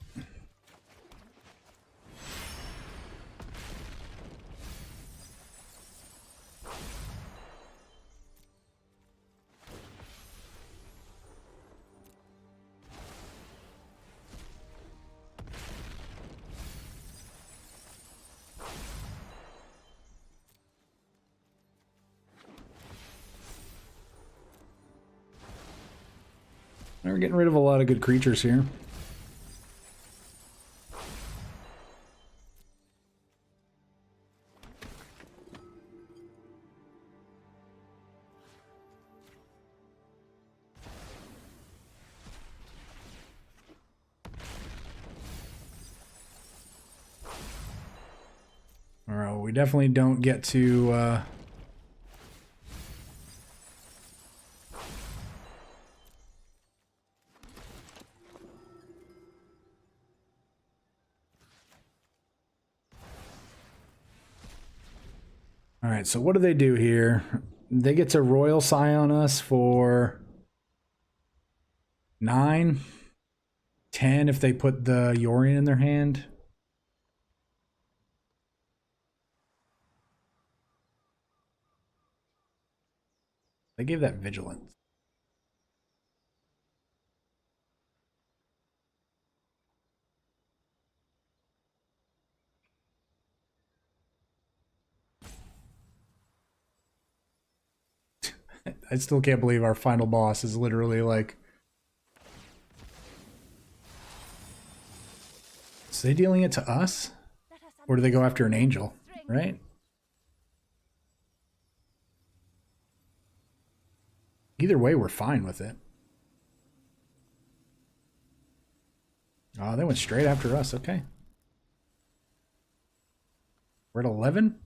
We're getting rid of a lot of good creatures here. All right, we definitely don't get to All right, so what do they do here? They get to Royal Scion us for 9, 10 if they put the Yorion in their hand. They gave that Vigilance. I still can't believe our final boss is literally like... So they dealing it to us? Or do they go after an angel, right? Either way, we're fine with it. Oh, they went straight after us. Okay. We're at 11?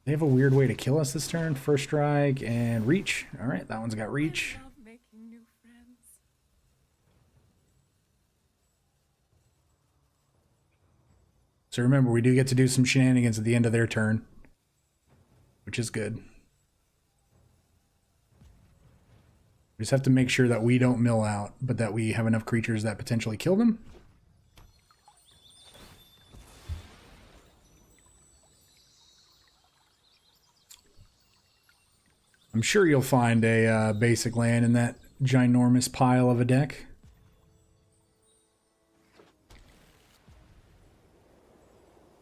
They have a weird way to kill us this turn. First strike and reach. All right, that one's got reach. I love making new friends. So remember, we do get to do some shenanigans at the end of their turn, which is good. We just have to make sure that we don't mill out, but that we have enough creatures that potentially kill them. I'm sure you'll find a basic land in that ginormous pile of a deck.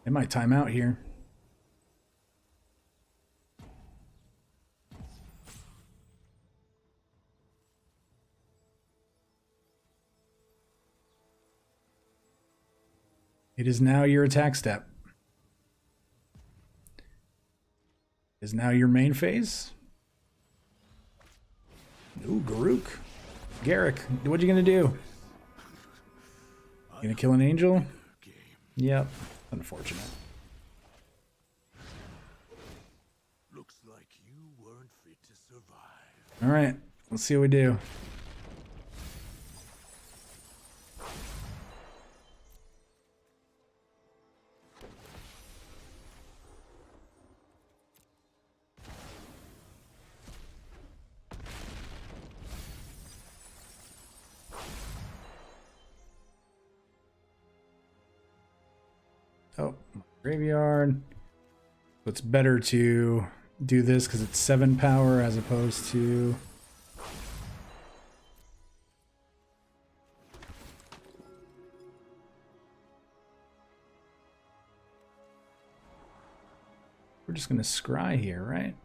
It might time out here. It is now your attack step. It is now your main phase. Ooh, Garuk. Garrick, what you gonna do? Gonna kill an angel? Yep. Unfortunate. Looks like you weren't fit to survive. All right, let's see what we do. Oh, graveyard. So it's better to do this because it's 7 power as opposed to... We're just going to scry here, right?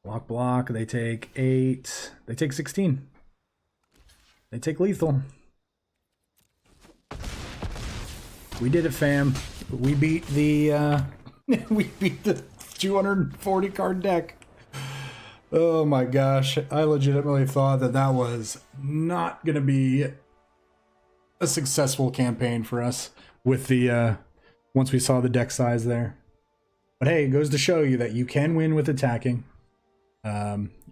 Block, block. They take 8. They take 16. They take lethal. We did it, fam. We beat the we beat the 240 card deck. Oh my gosh. I legitimately thought that that was not going to be a successful campaign for us with the once we saw the deck size there. But hey, it goes to show you that you can win with attacking.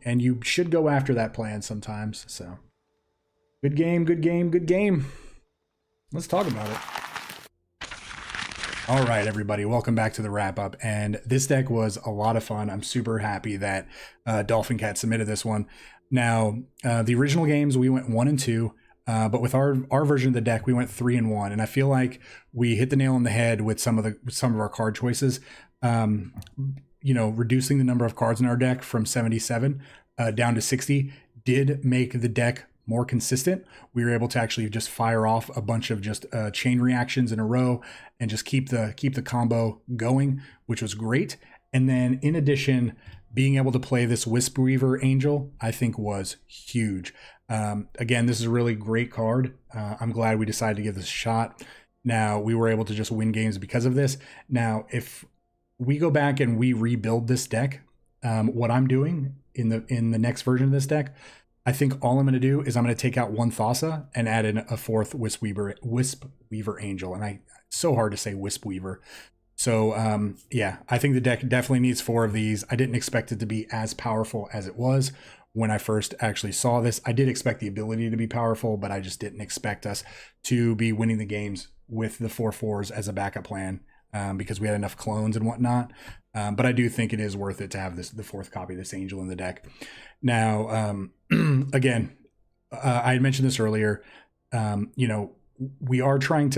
And you should go after that plan sometimes. So good game, good game, good game. Let's talk about it. All right, everybody, welcome back to the wrap up. And this deck was a lot of fun. I'm super happy that DolphinCat submitted this one. Now, the original games, we went 1 and 2. But with our version of the deck, we went 3 and 1, and I feel like we hit the nail on the head with some of our card choices. You know, reducing the number of cards in our deck from 77 down to 60 did make the deck more consistent. We were able to actually just fire off a bunch of just chain reactions in a row and just keep the combo going, which was great. And then in addition, being able to play this Wisp Weaver Angel, I think was huge. Again, this is a really great card. I'm glad we decided to give this a shot. Now, we were able to just win games because of this. Now, if we go back and we rebuild this deck, what I'm doing in the next version of this deck, I think all I'm going to do is I'm going to take out 1 Thassa and add in a 4th Wisp Weaver Angel. And it's so hard to say Wisp Weaver. So yeah, I think the deck definitely needs 4 of these. I didn't expect it to be as powerful as it was when I first actually saw this. I did expect the ability to be powerful, but I just didn't expect us to be winning the games with the 4/4s as a backup plan. Because we had enough clones and whatnot. But I do think it is worth it to have the 4th copy of this angel in the deck. Now, again, I had mentioned this earlier. You know, we were trying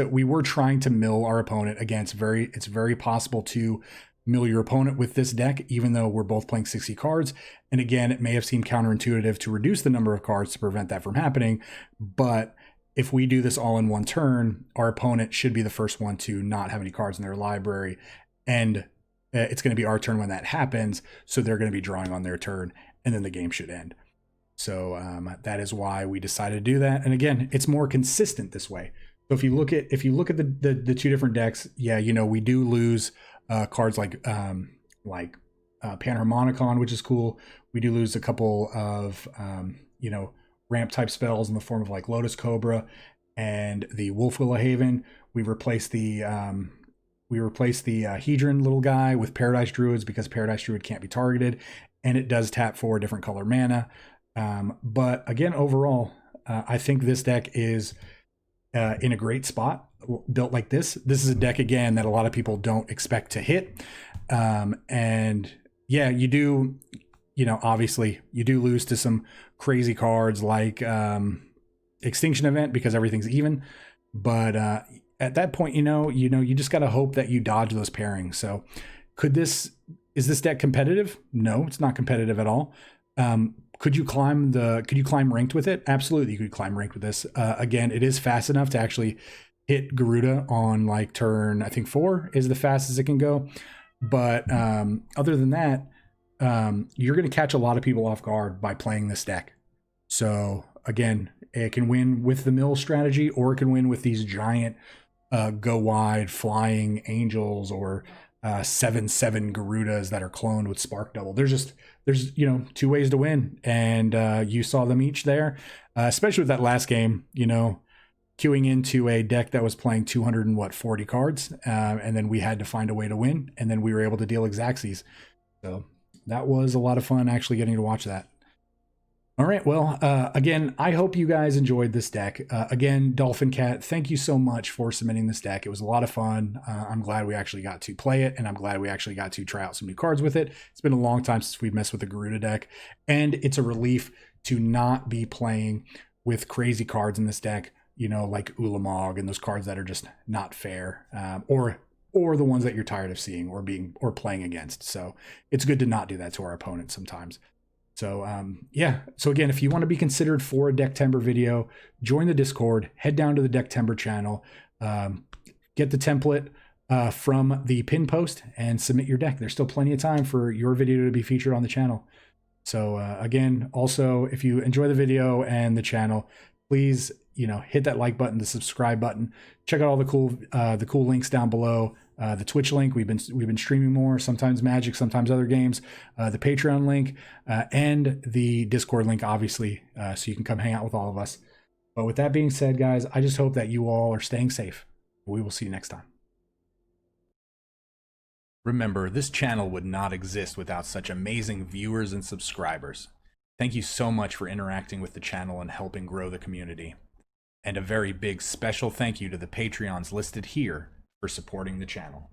to mill our opponent. Again, it's very possible to mill your opponent with this deck, even though we're both playing 60 cards. And again, it may have seemed counterintuitive to reduce the number of cards to prevent that from happening, but if we do this all in one turn, our opponent should be the first one to not have any cards in their library, and it's going to be our turn when that happens, so they're going to be drawing on their turn, and then the game should end. So that is why we decided to do that. And again, it's more consistent this way. So if you look at the two different decks, yeah, you know, we do lose cards like Panharmonicon, which is cool. We do lose a couple of you know, ramp type spells in the form of like Lotus Cobra and the Wolf Haven. We replaced the Hedron little guy with Paradise Druids because Paradise Druid can't be targeted, and it does tap 4 different color mana. But again, overall, I think this deck is in a great spot, built like this. This is a deck, again, that a lot of people don't expect to hit. And yeah, you do, you know, obviously you do lose to some crazy cards like Extinction Event because everything's even. But at that point, you just got to hope that you dodge those pairings. So is this deck competitive? No, it's not competitive at all. Could you climb ranked with it? Absolutely, you could climb ranked with this. Again, it is fast enough to actually hit Gyruda on like turn, I think 4 is the fastest it can go. But other than that, you're going to catch a lot of people off guard by playing this deck. So again, it can win with the mill strategy, or it can win with these giant go wide flying angels, or 7/7 Gyrudas that are cloned with Spark Double. There's you know, 2 ways to win, and you saw them each there, especially with that last game, you know, queuing into a deck that was playing 240 cards, and then we had to find a way to win, and then we were able to deal Xaxes. So that was a lot of fun actually getting to watch that. All right, well, again, I hope you guys enjoyed this deck. Again, DolphinCat, thank you so much for submitting this deck. It was a lot of fun. I'm glad we actually got to play it, and I'm glad we actually got to try out some new cards with it. It's been a long time since we've messed with the Gyruda deck, and it's a relief to not be playing with crazy cards in this deck, you know, like Ulamog and those cards that are just not fair, or the ones that you're tired of seeing or playing against. So it's good to not do that to our opponents sometimes. So yeah, so again, if you want to be considered for a Decktember video, join the Discord, head down to the Decktember channel, get the template from the pin post, and submit your deck. There's still plenty of time for your video to be featured on the channel. So again, also, if you enjoy the video and the channel, please, you know, hit that like button, the subscribe button. Check out all the cool links down below. The Twitch link, we've been streaming more, sometimes Magic, sometimes other games. The Patreon link, and the Discord link, obviously, so you can come hang out with all of us. But with that being said, guys, I just hope that you all are staying safe. We will see you next time. Remember, this channel would not exist without such amazing viewers and subscribers. Thank you so much for interacting with the channel and helping grow the community. And a very big special thank you to the Patreons listed here for supporting the channel.